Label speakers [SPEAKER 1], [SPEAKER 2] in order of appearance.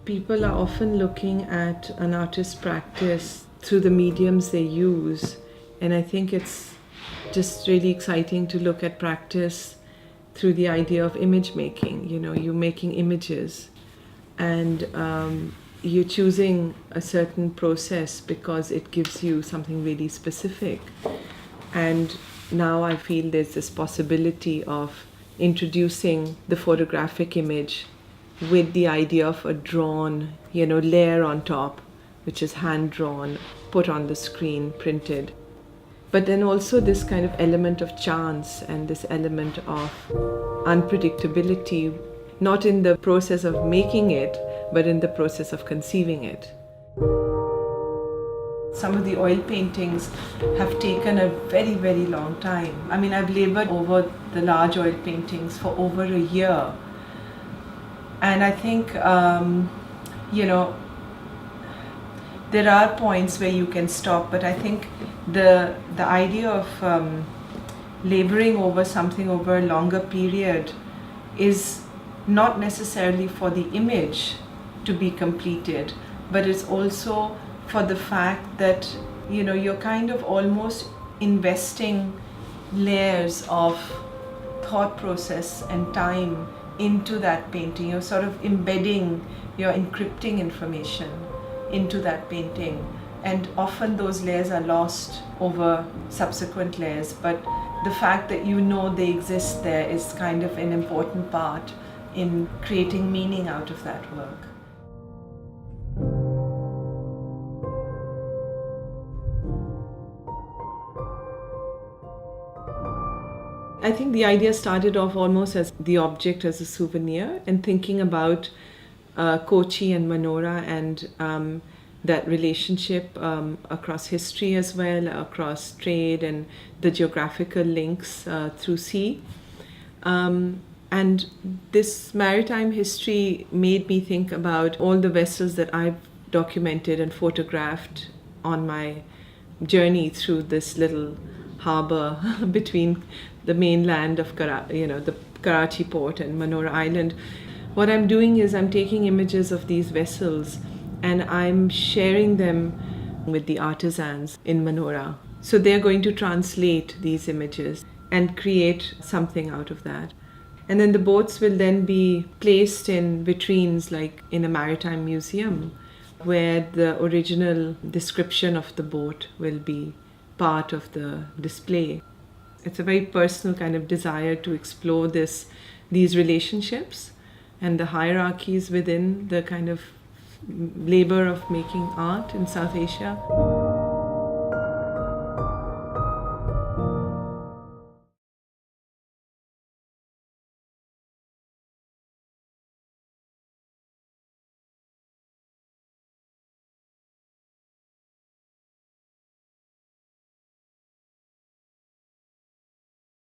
[SPEAKER 1] People are often looking at an artist's practice through the mediums they use, and I think it's just really exciting to look at practice through the idea of image making. You're making images, and you're choosing a certain process because it gives you something really specific. And now I feel there's this possibility of introducing the photographic image with the idea of a drawn, layer on top, which is hand drawn, put on the screen, printed. But then also this kind of element of chance and this element of unpredictability, not in the process of making it, but in the process of conceiving it. Some of the oil paintings have taken a very, very long time. I mean, I've labored over the large oil paintings for over a year. And I think, there are points where you can stop, but I think the idea of laboring over something over a longer period is not necessarily for the image to be completed, but it's also for the fact that you're kind of almost investing layers of thought process and time into that painting. You're sort of embedding, you're encrypting information into that painting, and often those layers are lost over subsequent layers, but the fact that they exist there is kind of an important part in creating meaning out of that work. I think the idea started off almost as the object as a souvenir, and thinking about Kochi and Manora and that relationship across history as well, across trade and the geographical links through sea. And this maritime history made me think about all the vessels that I've documented and photographed on my journey through this little harbor between the mainland of the Karachi port and Manora Island. What I'm doing is I'm taking images of these vessels and I'm sharing them with the artisans in Manora. So they're going to translate these images and create something out of that. And then the boats will then be placed in vitrines, like in a maritime museum, where the original description of the boat will be part of the display. It's a very personal kind of desire to explore these relationships and the hierarchies within the kind of labor of making art in South Asia.